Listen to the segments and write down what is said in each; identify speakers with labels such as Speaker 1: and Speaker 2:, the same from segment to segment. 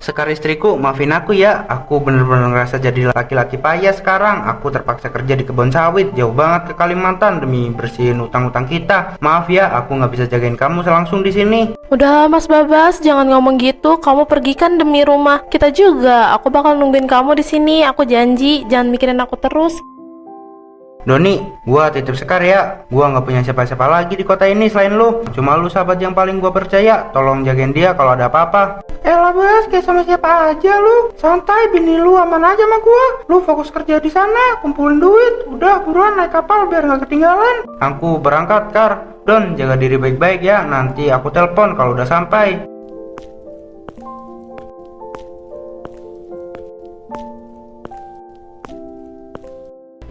Speaker 1: Sekar istriku, maafin aku ya. Aku bener-bener ngerasa jadi laki-laki payah sekarang. Aku terpaksa kerja di kebun sawit jauh banget ke Kalimantan demi bersihin utang-utang kita. Maaf ya, aku nggak bisa jagain kamu langsung di sini.
Speaker 2: Udah Mas Babas, jangan ngomong gitu. Kamu pergi kan demi rumah kita juga. Aku bakal nungguin kamu di sini. Aku janji, jangan mikirin aku terus.
Speaker 1: Doni, gua titip Sekar ya. Gua nggak punya siapa-siapa lagi di kota ini selain lu. Cuma lu sahabat yang paling gua percaya. Tolong jagain dia kalau ada apa-apa. Elah Bas, kayak sama siapa aja lu. Santai, bini lu aman aja sama gua. Lu fokus kerja di sana, kumpulin duit. Udah buruan naik kapal biar nggak ketinggalan. Aku berangkat, Kar. Don, jaga diri baik-baik ya. Nanti aku telepon kalau udah sampai.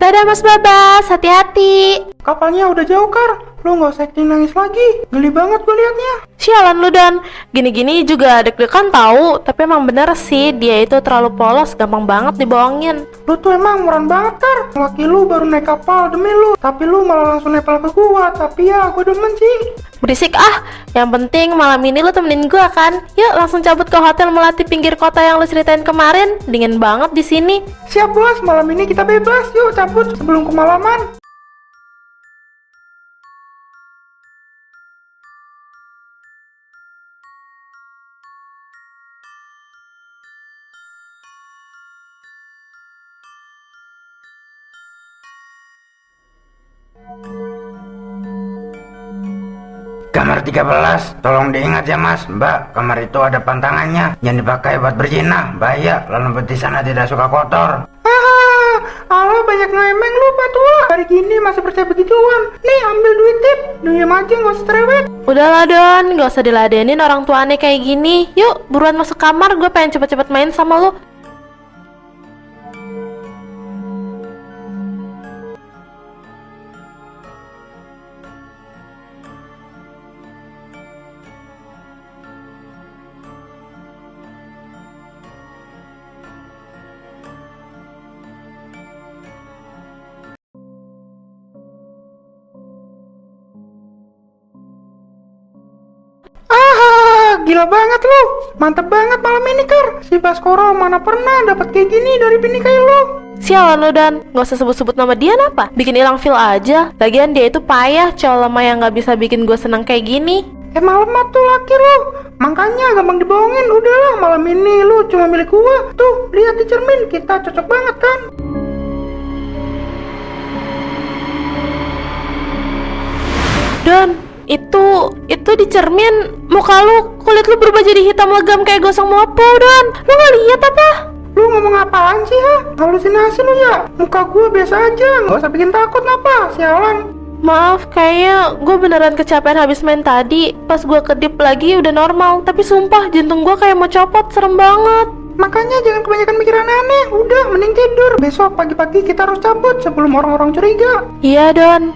Speaker 2: Dadah Mas Babas, hati-hati.
Speaker 1: Kapalnya udah jauh, Kar. Lu nggak usah acting nangis lagi. Geli banget gue liatnya.
Speaker 2: Sialan lu Dan, gini-gini juga deg-degan tahu. Tapi emang bener sih, dia itu terlalu polos, gampang banget dibohongin.
Speaker 1: Lu tuh emang murah banget, Kar. Laki lu baru naik kapal demi lu, tapi lu malah langsung nempel ke gua. Tapi ya, gua demen sih.
Speaker 2: Berisik ah, yang penting malam ini lu temenin gua kan. Yuk langsung cabut ke hotel Melati pinggir kota yang lu ceritain kemarin. Dingin banget di sini.
Speaker 1: Siap, Bos. Malam ini kita bebas. Yuk cabut sebelum kemalaman. Kamar 13, tolong diingat ya Mas, Mbak, kamar itu ada pantangannya. Jangan dipakai buat berzina, bahaya, lalu di sana tidak suka kotor. Allah banyak ngemeng lu Pak Tua. Hari gini masih percaya begituan. Nih ambil duit tip, diem aja gak usah cerewet.
Speaker 2: Udahlah Don, gak usah diladenin orang tua aneh kayak gini. Yuk buruan masuk kamar, gue pengen cepet-cepet main sama lu.
Speaker 1: Gila banget lu, mantep banget malam ini Kar. Si Baskoro mana pernah dapat kayak gini dari bini kayak lu.
Speaker 2: Sialan lo Dan, gak usah sebut-sebut nama dia apa. Bikin ilang feel aja. Lagian dia itu payah, cowok lemah yang gak bisa bikin gue senang kayak gini.
Speaker 1: Emang lemah tuh laki lu, makanya gampang dibohongin. Udahlah malam ini lu cuma milik gua. Tuh lihat di cermin, kita cocok banget kan.
Speaker 2: Don, itu di cermin muka lu, kulit lu berubah jadi hitam legam kayak gosong mopo, Don. Lu gak lihat apa?
Speaker 1: Lu ngomong apaan sih ha? Halusinasi lu ya? Muka gua biasa aja, nggak usah bikin takut apa? Sialan.
Speaker 2: Maaf, kayaknya gue beneran kecapean habis main tadi. Pas gue kedip lagi udah normal, tapi sumpah jantung gue kayak mau copot, serem banget.
Speaker 1: Makanya jangan kebanyakan mikir aneh-aneh. Udah, mending tidur. Besok pagi-pagi kita harus cabut sebelum orang-orang curiga.
Speaker 2: Iya, Don.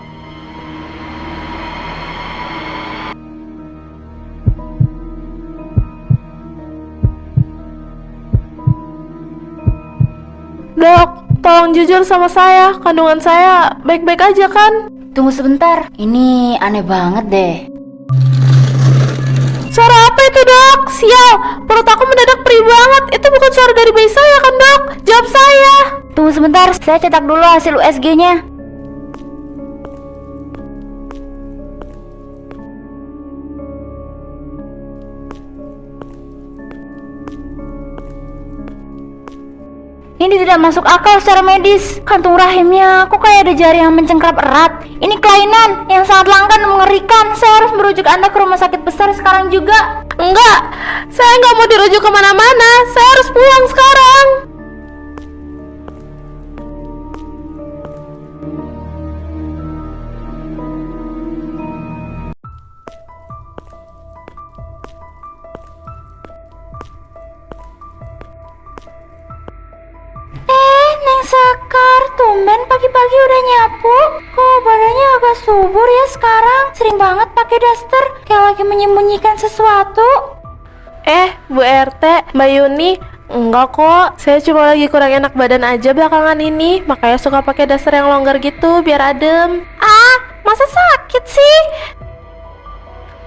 Speaker 2: Dok, tolong jujur sama saya. Kandungan saya baik-baik aja kan?
Speaker 3: Tunggu sebentar, ini aneh banget deh.
Speaker 2: Suara apa itu dok? Sial, perut aku mendadak perih banget. Itu bukan suara dari bayi saya kan dok? Jawab saya.
Speaker 3: Tunggu sebentar, saya cetak dulu hasil USG-nya. Ini tidak masuk akal secara medis. Kantung rahimnya kok kayak ada jari yang mencengkrap erat. Ini kelainan yang sangat langka dan mengerikan. Saya harus merujuk Anda ke rumah sakit besar sekarang juga.
Speaker 2: Enggak, saya nggak mau dirujuk kemana-mana. Saya harus pulang sekarang.
Speaker 3: Neng Sekar, tumben pagi-pagi udah nyapu. Kok badannya agak subur ya sekarang? Sering banget pakai daster, kayak lagi menyembunyikan sesuatu.
Speaker 2: Bu RT, Mbak Yuni, enggak kok. Saya cuma lagi kurang enak badan aja belakangan ini, makanya suka pakai daster yang longgar gitu biar adem. Ah, masa sakit sih?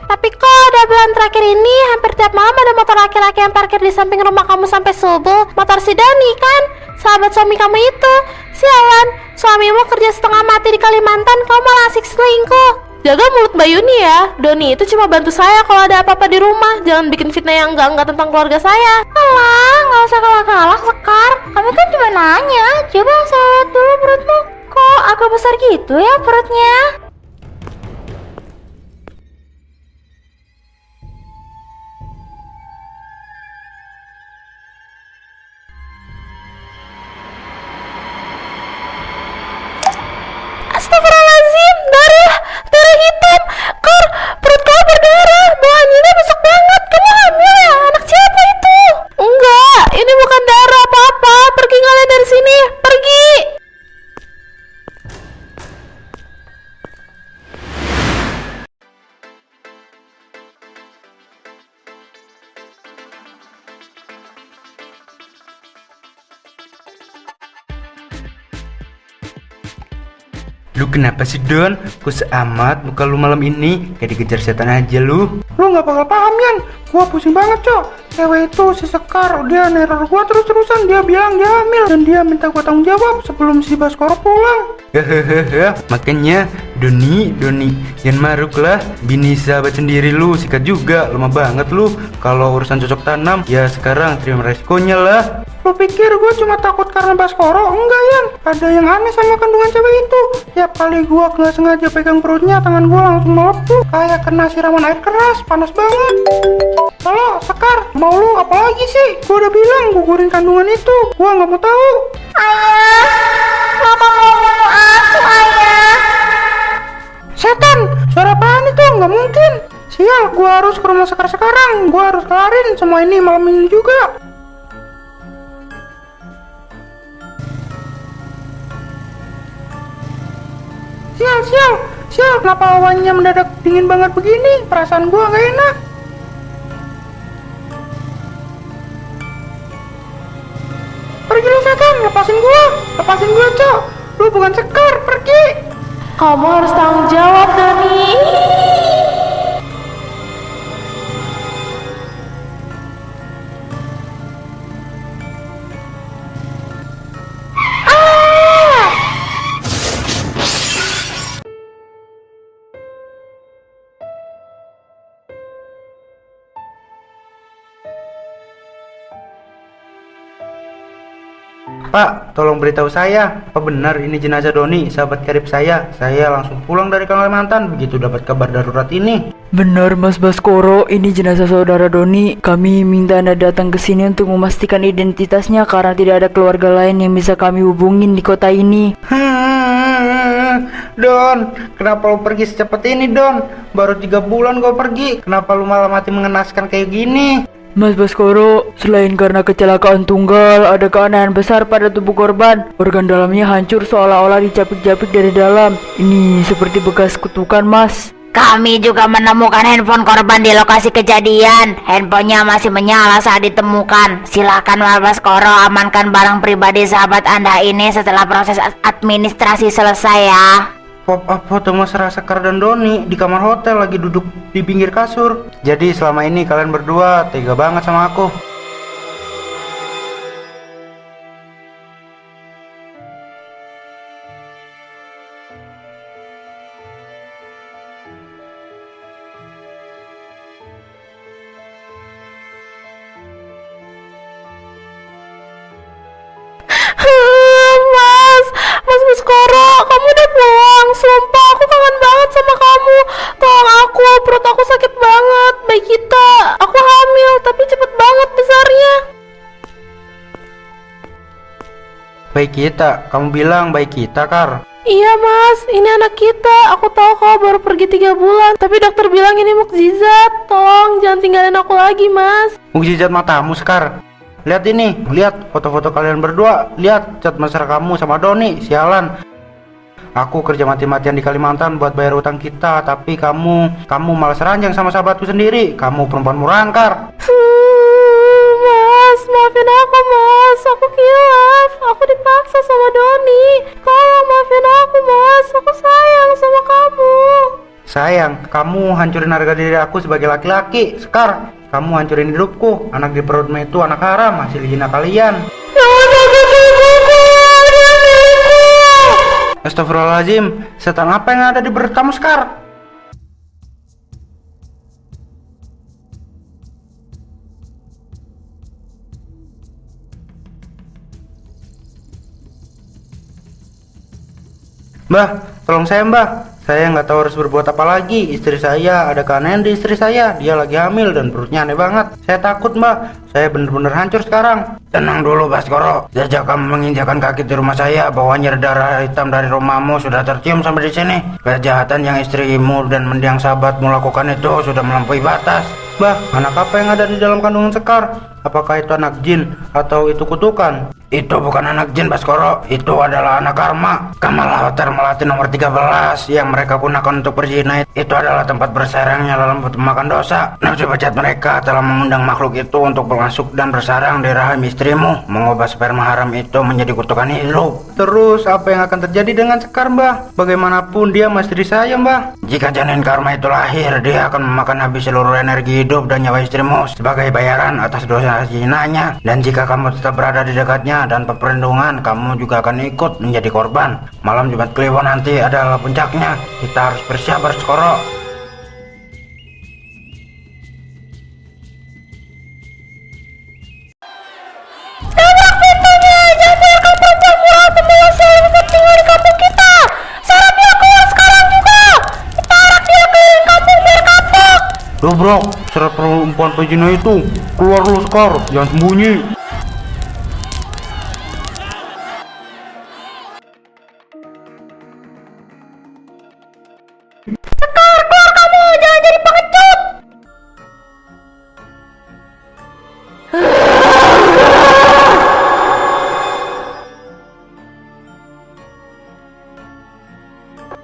Speaker 2: Tapi kok ada bulan terakhir ini hampir tiap malam ada motor laki-laki yang parkir di samping rumah kamu sampai subuh. Motor si Doni kan? Sahabat suami kamu itu. Sialan, suamimu kerja setengah mati di Kalimantan, kamu malah asik selingkuh. Jaga mulut Mbak Yuni ya. Doni itu cuma bantu saya kalau ada apa-apa di rumah. Jangan bikin fitnah yang enggak tentang keluarga saya.
Speaker 3: Alah, nggak usah kalah-kalah, Sekar. Kami kan cuma nanya. Coba saya lihat dulu perutmu. Kok agak besar gitu ya perutnya?
Speaker 2: Astagfirullahaladzim, darah hitam. Kar, perut kamu berdarah, baunya busuk banget. Kamu hamil ya? Anak siapa itu? Enggak, ini bukan darah apa-apa. Pergi kalian dari sini, pergi.
Speaker 1: Lu kenapa sih Don? Kok seamat muka lu malam ini? Kayak dikejar setan aja lu. Lu gak bakal paham Yan. Gua pusing banget cok. Cewek itu si Sekar, dia neror gua terus-terusan. Dia bilang dia hamil dan dia minta gua tanggung jawab sebelum si Baskoro pulang. Hehehe, makanya Doni, Yan maruk lah. Bini sahabat sendiri lu, sikat juga. Lemah banget lu. Kalau urusan cocok tanam, ya sekarang terima resikonya lah. Lu pikir gue cuma takut karena Baskoro? Enggak Yan, ada yang aneh sama kandungan cewek itu. Tiap kali gue nggak sengaja pegang perutnya, tangan gue langsung melepuh kayak kena siraman air keras, panas banget. Halo Sekar, mau lu apa lagi sih? Gue udah bilang gugurin kandungan itu, gue nggak mau tahu.
Speaker 3: Ayah, kenapa mau bunuh aku, Ayah?
Speaker 1: Setan, suara apaan itu? Nggak mungkin. Sial, gue harus ke rumah Sekar sekarang. Gue harus kelarin semua ini malam ini juga. Sial, kenapa awannya mendadak dingin banget begini? Perasaan gua gak enak. Pergi lu setan, lepasin gua cok. Lu bukan Sekar, pergi.
Speaker 2: Kamu harus tanggung jawab, Doni.
Speaker 1: Pak, tolong beritahu saya, apa benar ini jenazah Doni, sahabat karib saya? Saya langsung pulang dari Kalimantan begitu dapat kabar darurat ini.
Speaker 4: Benar Mas Baskoro, ini jenazah saudara Doni. Kami minta Anda datang ke sini untuk memastikan identitasnya karena tidak ada keluarga lain yang bisa kami hubungin di kota ini.
Speaker 1: Don, kenapa lu pergi secepat ini Don? Baru 3 bulan gua pergi, kenapa lu malah mati mengenaskan kayak gini?
Speaker 4: Mas Baskoro, selain karena kecelakaan tunggal, ada keanehan besar pada tubuh korban. Organ dalamnya hancur seolah-olah dicapik-capik dari dalam. Ini seperti bekas kutukan, Mas.
Speaker 3: Kami juga menemukan handphone korban di lokasi kejadian. Handphonenya masih menyala saat ditemukan. Silakan Mas Baskoro amankan barang pribadi sahabat Anda ini setelah proses administrasi selesai ya.
Speaker 1: Pop up foto mesra Sekar dan Doni di kamar hotel lagi duduk di pinggir kasur. Jadi selama ini kalian berdua tega banget sama aku.
Speaker 2: Mas Baskoro, kamu udah pulang. Sumpah aku kangen banget sama kamu. Tolong aku, perut aku sakit banget. Baik kita, aku hamil tapi cepet banget besarnya.
Speaker 1: Baik kita, kamu bilang baik kita Kar.
Speaker 2: Iya mas, ini anak kita. Aku tahu kau baru pergi 3 bulan, tapi dokter bilang ini mukjizat. Tolong jangan tinggalin aku lagi mas.
Speaker 1: Mukjizat matamu Sekar. Lihat ini, lihat foto-foto kalian berdua. Lihat chat mesra kamu sama Doni, sialan. Aku kerja mati-matian di Kalimantan buat bayar utang kita, tapi kamu malah seranjang sama sahabatku sendiri. Kamu perempuan murangkar.
Speaker 2: Mas, maafin aku mas. Aku kilaf. Aku dipaksa sama Doni. Tolong maafin aku mas. Aku sayang sama kamu.
Speaker 1: Sayang, kamu hancurin harga diri aku sebagai laki-laki. Sekar, kamu hancurin hidupku. Anak di perutmu itu anak haram, hasil zina kalian. Astagfirullahaladzim, setan apa yang ada di perut kamu, Sekar? Mbah, tolong saya mbah. Saya nggak tahu harus berbuat apa lagi. Istri saya ada keanehan di istri saya. Dia lagi hamil dan perutnya aneh banget. Saya takut mbah. Saya bener-bener hancur sekarang. Tenang dulu Baskoro. Sejak kamu menginjakan kaki di rumah saya, bawahnya darah hitam dari rumahmu sudah tercium sampai di sini. Kejahatan yang istrimu dan mendiang sahabatmu lakukan itu sudah melampaui batas. Mbah, anak apa yang ada di dalam kandungan Sekar? Apakah itu anak jin atau itu kutukan? Itu bukan anak jin Baskoro, itu adalah anak karma. Kamal Hotel Melati nomor 13 yang mereka gunakan untuk berzina. Itu adalah tempat bersarangnya dalam makan dosa. Nafsu bejat mereka telah mengundang makhluk itu untuk masuk dan bersarang di rahim istrimu, mengubah sperma haram itu menjadi kutukan hidup. Terus apa yang akan terjadi dengan Sekar mbah? Bagaimanapun dia mas istri saya mbah. Jika janin karma itu lahir, dia akan memakan habis seluruh energi hidup dan nyawa istrimu sebagai bayaran atas dosa zinanya. Dan jika kamu tetap berada di dekatnya dan perlindungan, kamu juga akan ikut menjadi korban. Malam Jumat Kliwon nanti adalah puncaknya. Kita harus bersabar Skoro. Dobrok, seret perempuan pezina itu. Keluar lu Sekar, jangan sembunyi.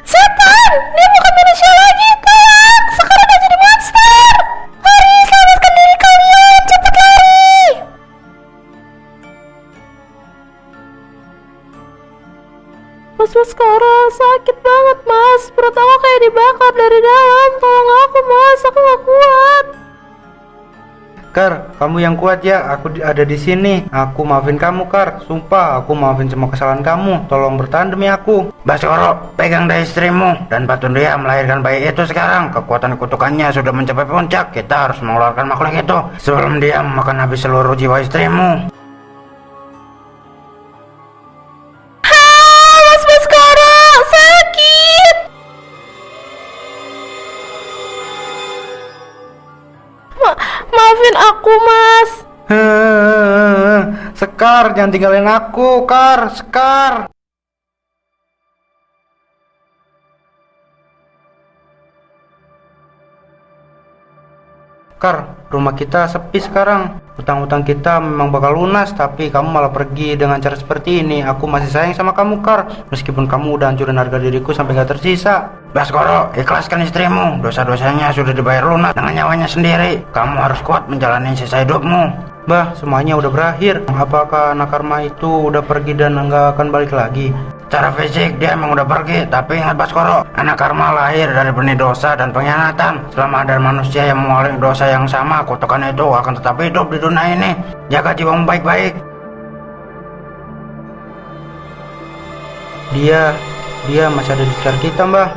Speaker 2: Setan! Dia bukan manusia lagi, tolong! Sekar udah jadi monster! Mari, selamatkan diri kalian! Cepat lari! Mas Baskoro, sakit banget mas. Perut aku kayak dibakar dari dalam. Tolong aku mas, aku gak kuat.
Speaker 1: Kar, kamu yang kuat ya. Aku ada di sini. Aku maafin kamu, Kar. Sumpah, aku maafin semua kesalahan kamu. Tolong bertahan demi aku. Baskoro, pegang dada istrimu dan patun dia melahirkan bayi itu sekarang. Kekuatan kutukannya sudah mencapai puncak. Kita harus mengeluarkan makhluk itu sebelum dia memakan habis seluruh jiwa istrimu.
Speaker 2: Mas Baskoro, sakit. Maafin aku mas.
Speaker 1: Sekar, jangan tinggalin aku, Kar. Sekar. Kar, rumah kita sepi sekarang. Utang-utang kita memang bakal lunas, tapi kamu malah pergi dengan cara seperti ini. Aku masih sayang sama kamu, Kar. Meskipun kamu udah hancurin harga diriku sampai gak tersisa. Baskoro, ikhlaskan istrimu. Dosa-dosanya sudah dibayar lunas dengan nyawanya sendiri. Kamu harus kuat menjalani sisa hidupmu. Bah, semuanya udah berakhir. Apakah anak karma itu udah pergi dan nggak akan balik lagi? Secara fisik dia emang udah pergi, tapi ingat Baskoro, anak karma lahir dari benih dosa dan pengkhianatan. Selama ada manusia yang mengulangi dosa yang sama, kutukan itu akan tetap hidup di dunia ini. Jaga jiwamu baik-baik. Dia masih ada di sekitar kita, Mbah.